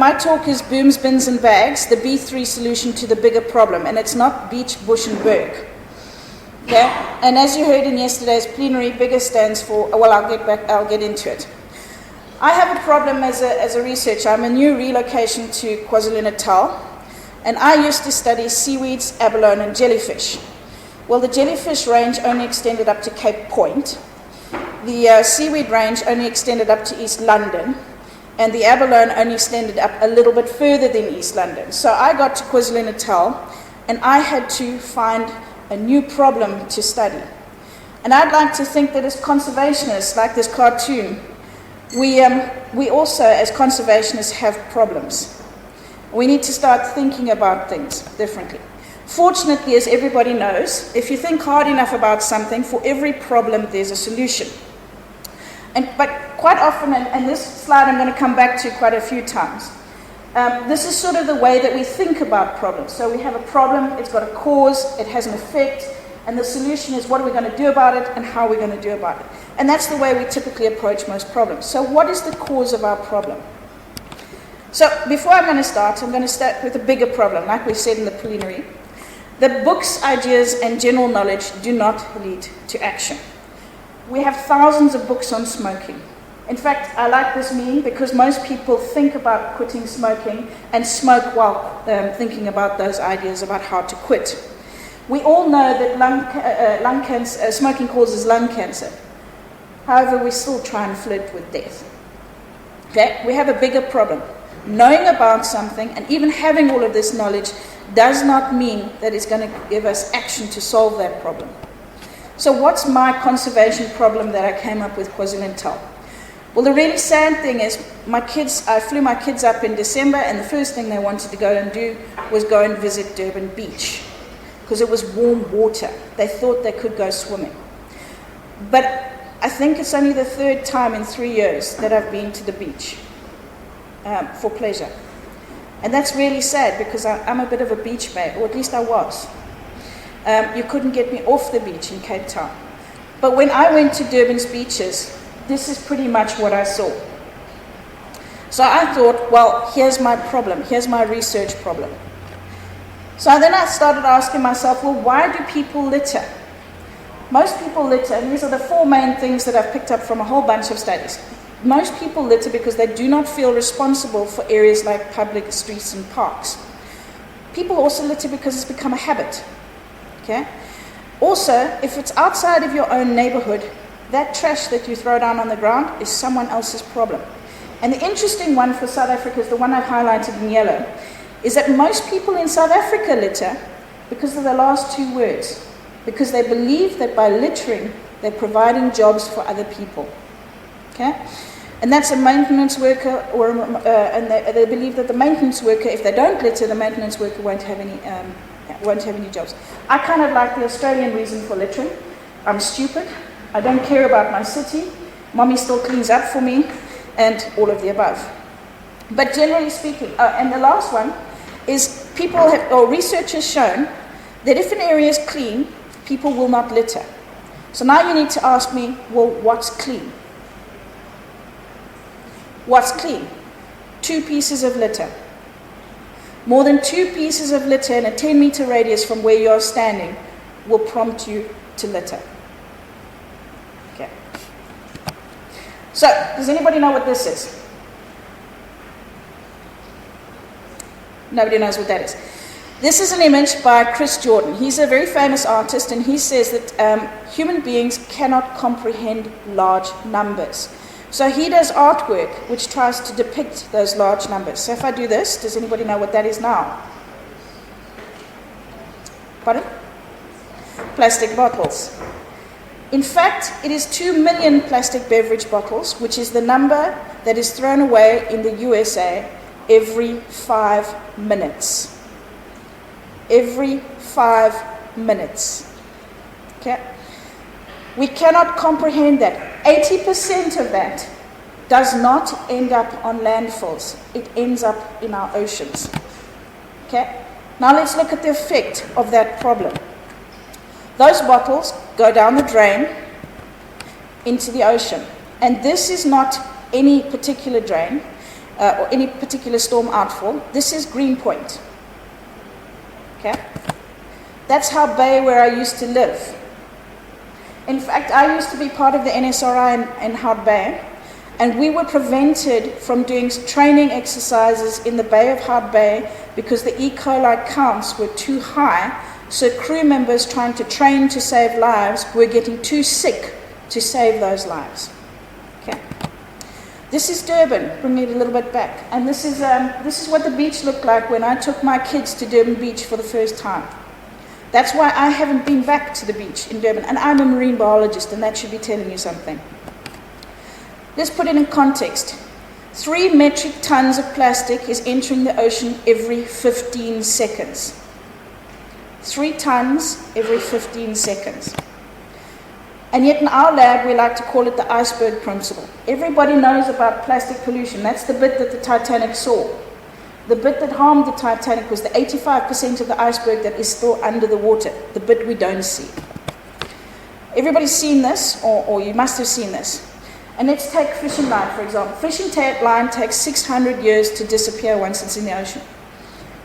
my talk is Booms, Bins and Bags, the B3 solution to the bigger problem, and it's not beach, bush and berg. Okay? And as you heard in yesterday's plenary, BIGA stands for, well, I'll get into it. I have a problem as a researcher. I'm a new relocation to KwaZulu-Natal, and I used to study seaweeds, abalone and jellyfish. Well, the jellyfish range only extended up to Cape Point. The seaweed range only extended up to East London, and the abalone only extended up a little bit further than East London. So I got to KwaZulu-Natal, and I had to find a new problem to study. And I'd like to think that as conservationists, like this cartoon, we also, as conservationists, have problems. We need to start thinking about things differently. Fortunately, as everybody knows, if you think hard enough about something, for every problem there's a solution. But quite often, and this slide I'm going to come back to quite a few times, this is sort of the way that we think about problems. So we have a problem, it's got a cause, it has an effect, and the solution is what are we going to do about it and how are we going to do about it. And that's the way we typically approach most problems. So what is the cause of our problem? So before I'm going to start with a bigger problem, like we said in the plenary. The books, ideas, and general knowledge do not lead to action. We have thousands of books on smoking. In fact, I like this meme because most people think about quitting smoking and smoke while thinking about those ideas about how to quit. We all know that smoking causes lung cancer. However, we still try and flirt with death. Okay? We have a bigger problem. Knowing about something and even having all of this knowledge does not mean that it's going to give us action to solve that problem. So what's my conservation problem that I came up with KwaZulu-Natal? Well, the really sad thing is I flew my kids up in December, and the first thing they wanted to go and do was go and visit Durban Beach because it was warm water. They thought they could go swimming. But I think it's only the third time in 3 years that I've been to the beach for pleasure. And that's really sad because I'm a bit of a beach babe, or at least I was. You couldn't get me off the beach in Cape Town. But when I went to Durban's beaches, this is pretty much what I saw. So I thought, well, here's my problem. Here's my research problem. So then I started asking myself, well, why do people litter? Most people litter, and these are the 4 main things that I've picked up from a whole bunch of studies. Most people litter because they do not feel responsible for areas like public streets and parks. People also litter because it's become a habit. Okay? Also, if it's outside of your own neighborhood, that trash that you throw down on the ground is someone else's problem. And the interesting one for South Africa is the one I've highlighted in yellow, is that most people in South Africa litter because of the last 2 words. Because they believe that by littering, they're providing jobs for other people. Okay? And that's a maintenance worker, and they believe that the maintenance worker, if they don't litter, the maintenance worker won't have any jobs. I kind of like the Australian reason for littering. I'm stupid. I don't care about my city. Mommy still cleans up for me, and all of the above. But generally speaking, and the last one is research has shown that if an area is clean, people will not litter. So now you need to ask me, well, what's clean? What's clean? 2 pieces of litter. More than 2 pieces of litter in a 10-meter radius from where you're standing will prompt you to litter. Okay. So, does anybody know what this is? Nobody knows what that is. This is an image by Chris Jordan. He's a very famous artist, and he says that human beings cannot comprehend large numbers. So he does artwork which tries to depict those large numbers. So if I do this, does anybody know what that is now? Pardon? Plastic bottles. In fact, it is 2 million plastic beverage bottles, which is the number that is thrown away in the USA every 5 minutes. Every 5 minutes. Okay? We cannot comprehend that. 80% of that does not end up on landfills. It ends up in our oceans. Okay? Now let's look at the effect of that problem. Those bottles go down the drain into the ocean. And this is not any particular drain. or any particular storm outfall. This is Greenpoint. Okay? That's how bay where I used to live. In fact, I used to be part of the NSRI in Hout Bay, and we were prevented from doing training exercises in the Bay of Hout Bay because the E. coli counts were too high, so crew members trying to train to save lives were getting too sick to save those lives. Okay. This is Durban, bringing it a little bit back, and this is what the beach looked like when I took my kids to Durban Beach for the first time. That's why I haven't been back to the beach in Durban, and I'm a marine biologist, and that should be telling you something. Let's put it in context. 3 metric tons of plastic is entering the ocean every 15 seconds. 3 tons every 15 seconds. And yet in our lab, we like to call it the iceberg principle. Everybody knows about plastic pollution. That's the bit that the Titanic saw. The bit that harmed the Titanic was the 85% of the iceberg that is still under the water, the bit we don't see. Everybody's seen this, or you must have seen this. And let's take fishing line, for example. Fishing line takes 600 years to disappear once it's in the ocean.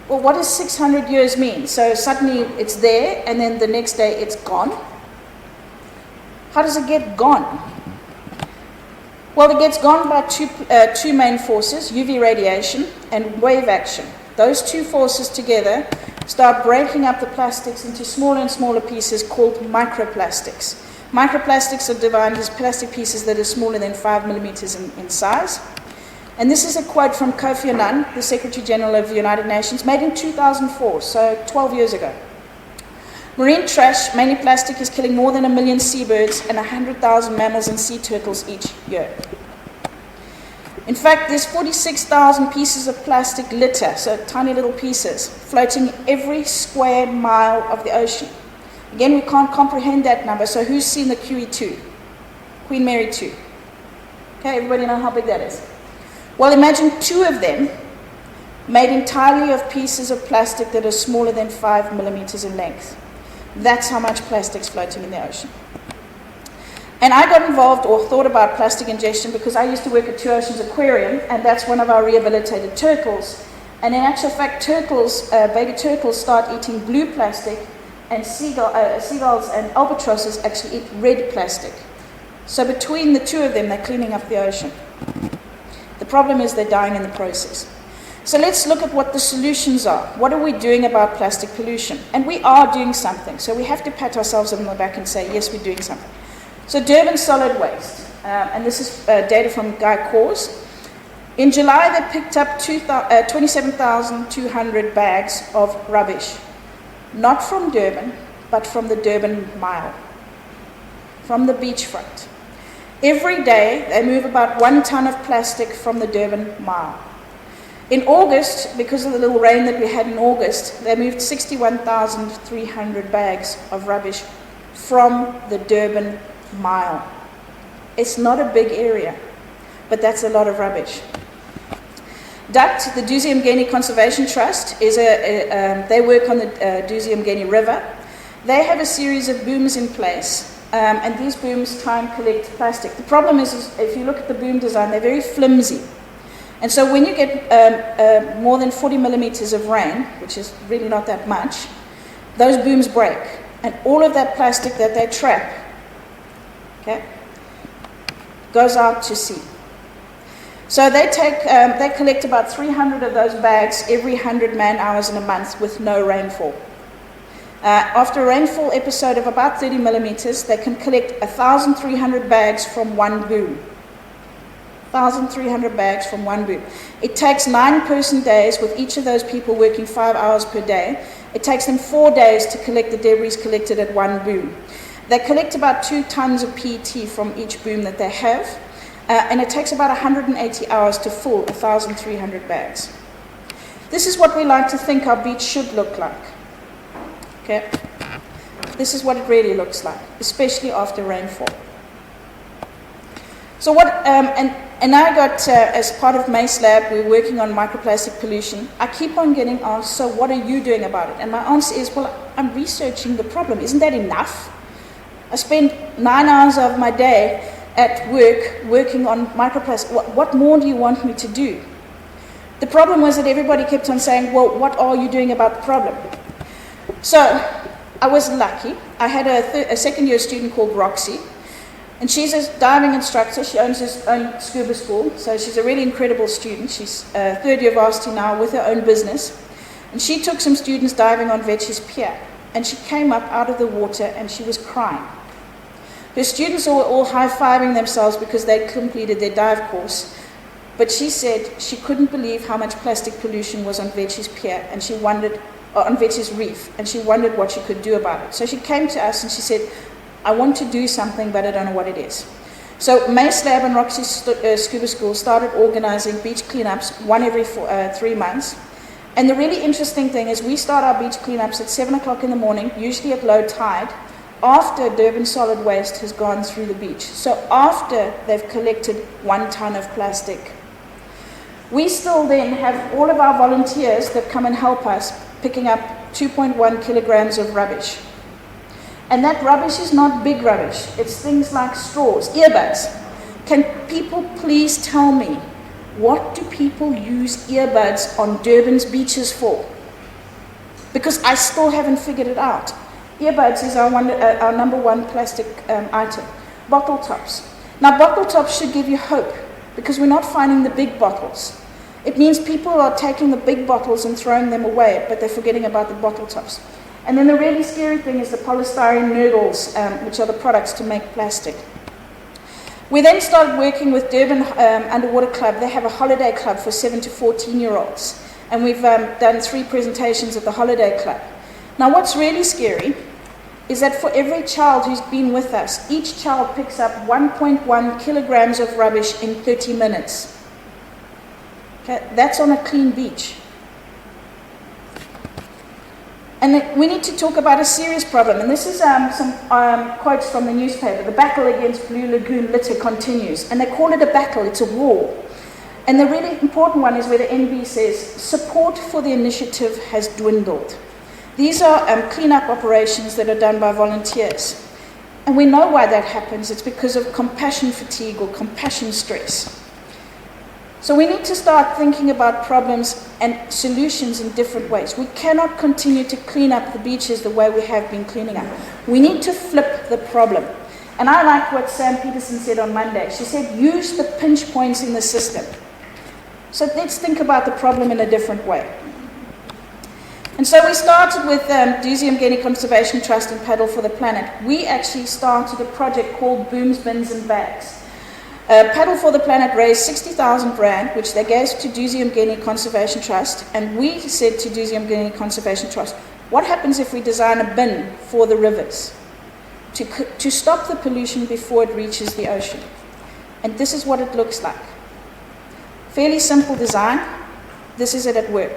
Well, what does 600 years mean? So suddenly it's there, and then the next day it's gone? How does it get gone? Well, it gets gone by two main forces, UV radiation and wave action. Those two forces together start breaking up the plastics into smaller and smaller pieces called microplastics. Microplastics are defined as plastic pieces that are smaller than 5 millimeters in size. And this is a quote from Kofi Annan, the Secretary General of the United Nations, made in 2004, so 12 years ago. Marine trash, mainly plastic, is killing more than 1 million seabirds and 100,000 mammals and sea turtles each year. In fact, there's 46,000 pieces of plastic litter, so tiny little pieces, floating every square mile of the ocean. Again, we can't comprehend that number, so who's seen the QE2? Queen Mary 2. Okay, everybody know how big that is? Well, imagine 2 of them made entirely of pieces of plastic that are smaller than 5 millimeters in length. That's how much plastic's floating in the ocean. And I got involved or thought about plastic ingestion because I used to work at Two Oceans Aquarium, and that's one of our rehabilitated turtles. And in actual fact, turtles, baby turtles start eating blue plastic, and seagulls and albatrosses actually eat red plastic. So between the 2 of them, they're cleaning up the ocean. The problem is they're dying in the process. So let's look at what the solutions are. What are we doing about plastic pollution? And we are doing something. So we have to pat ourselves on the back and say, yes, we're doing something. So Durban solid waste, and this is data from Guy Cause. In July, they picked up 27,200 bags of rubbish. Not from Durban, but from the Durban Mile, from the beachfront. Every day, they move about 1 ton of plastic from the Durban Mile. In August, because of the little rain that we had in August, they moved 61,300 bags of rubbish from the Durban Mile. It's not a big area, but that's a lot of rubbish. DUT, the Duzi-uMngeni Conservation Trust, they work on the Duzi-uMngeni River. They have a series of booms in place, and these booms try and collect plastic. The problem is if you look at the boom design, they're very flimsy. And so when you get more than 40 millimeters of rain, which is really not that much, those booms break. And all of that plastic that they trap, okay, goes out to sea. So they collect about 300 of those bags every 100 man-hours in a month with no rainfall. After a rainfall episode of about 30 millimeters, they can collect 1,300 bags from one boom. 1,300 bags from one boom. It takes 9 person days with each of those people working 5 hours per day. It takes them 4 days to collect the debris collected at one boom. They collect about 2 tons of PET from each boom that they have, and it takes about 180 hours to fill 1,300 bags. This is what we like to think our beach should look like. Okay? This is what it really looks like, especially after rainfall. So what, and I got, as part of Mace Lab, we're working on microplastic pollution. I keep on getting asked, so what are you doing about it? And my answer is, well, I'm researching the problem. Isn't that enough? I spend 9 hours of my day at work working on microplastic. What more do you want me to do? The problem was that everybody kept on saying, well, what are you doing about the problem? So I was lucky. I had a second-year student called Roxy, and she's a diving instructor. She owns her own scuba school, so she's a really incredible student. She's third-year varsity now with her own business. And she took some students diving on Vetch's Pier, and she came up out of the water and she was crying. Her students were all high-fiving themselves because they'd completed their dive course. But she said she couldn't believe how much plastic pollution was on Vetch's Pier, and she wondered, on Vetch's Reef, and she wondered what she could do about it. So she came to us and she said, I want to do something, but I don't know what it is. So Mace Lab and Roxy's Scuba School started organizing beach cleanups, one every 3 months. And the really interesting thing is we start our beach cleanups at 7 o'clock in the morning, usually at low tide, after Durban solid waste has gone through the beach. So after they've collected 1 ton of plastic. We still then have all of our volunteers that come and help us picking up 2.1 kilograms of rubbish. And that rubbish is not big rubbish. It's things like straws, earbuds. Can people please tell me, what do people use earbuds on Durban's beaches for? Because I still haven't figured it out. Earbuds is our number one plastic item. Bottle tops. Now bottle tops should give you hope, because we're not finding the big bottles. It means people are taking the big bottles and throwing them away, but they're forgetting about the bottle tops. And then the really scary thing is the polystyrene noodles, which are the products to make plastic. We then started working with Durban Underwater Club. They have a holiday club for 7 to 14-year-olds. And we've done 3 presentations at the holiday club. Now what's really scary is that for every child who's been with us, each child picks up 1.1 kilograms of rubbish in 30 minutes. Okay, that's on a clean beach. And we need to talk about a serious problem. And this is some quotes from the newspaper. The battle against Blue Lagoon litter continues. And they call it a battle, it's a war. And the really important one is where the NB says, support for the initiative has dwindled. These are cleanup operations that are done by volunteers. And we know why that happens. It's because of compassion fatigue or compassion stress. So we need to start thinking about problems and solutions in different ways. We cannot continue to clean up the beaches the way we have been cleaning up. We need to flip the problem. And I like what Sam Peterson said on Monday. She said, use the pinch points in the system. So let's think about the problem in a different way. And so we started with Duzi-uMngeni Conservation Trust and Paddle for the Planet. We actually started a project called Booms, Bins and Bags. Paddle for the Planet raised 60,000 rand, which they gave to Duzi-uMngeni Conservation Trust, and we said to Duzi-uMngeni Conservation Trust, what happens if we design a bin for the rivers to stop the pollution before it reaches the ocean? And this is what it looks like. Fairly simple design. This is it at work.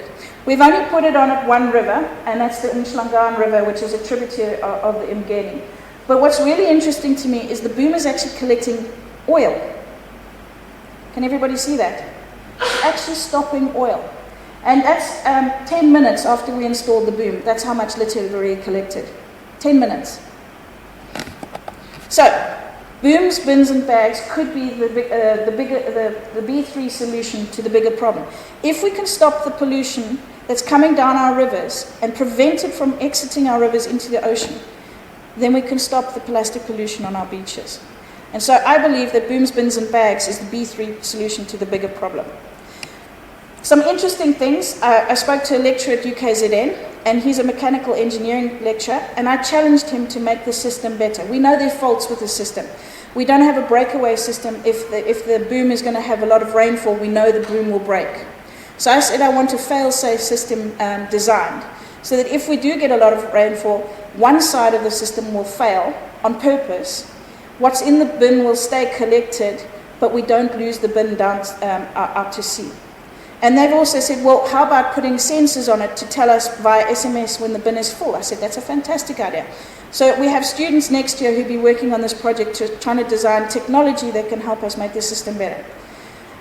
We've only put it on at one river, and that's the Umhlanga River, which is a tributary of the Umngeni. But what's really interesting to me is the boom is actually collecting oil. Can everybody see that? It's actually stopping oil. And that's 10 minutes after we installed the boom. That's how much litter we've already collected. 10 minutes. So, booms, bins and bags could be the B3 solution to the bigger problem. If we can stop the pollution that's coming down our rivers and prevent it from exiting our rivers into the ocean, then we can stop the plastic pollution on our beaches. And so I believe that booms, bins and bags is the B3 solution to the bigger problem. Some interesting things. I spoke to a lecturer at UKZN, and he's a mechanical engineering lecturer, and I challenged him to make the system better. We know there are faults with the system. We don't have a breakaway system. If the boom is going to have a lot of rainfall, we know the boom will break. So I said I want a fail-safe system designed, so that if we do get a lot of rainfall, one side of the system will fail on purpose. What's in the bin will stay collected, but we don't lose the bin down out to sea. And they've also said, well, how about putting sensors on it to tell us via SMS when the bin is full? I said, that's a fantastic idea. So we have students next year who'll be working on this project trying to design technology that can help us make the system better.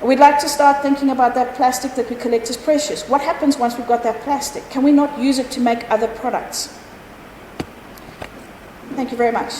We'd like to start thinking about that plastic that we collect as precious. What happens once we've got that plastic? Can we not use it to make other products? Thank you very much.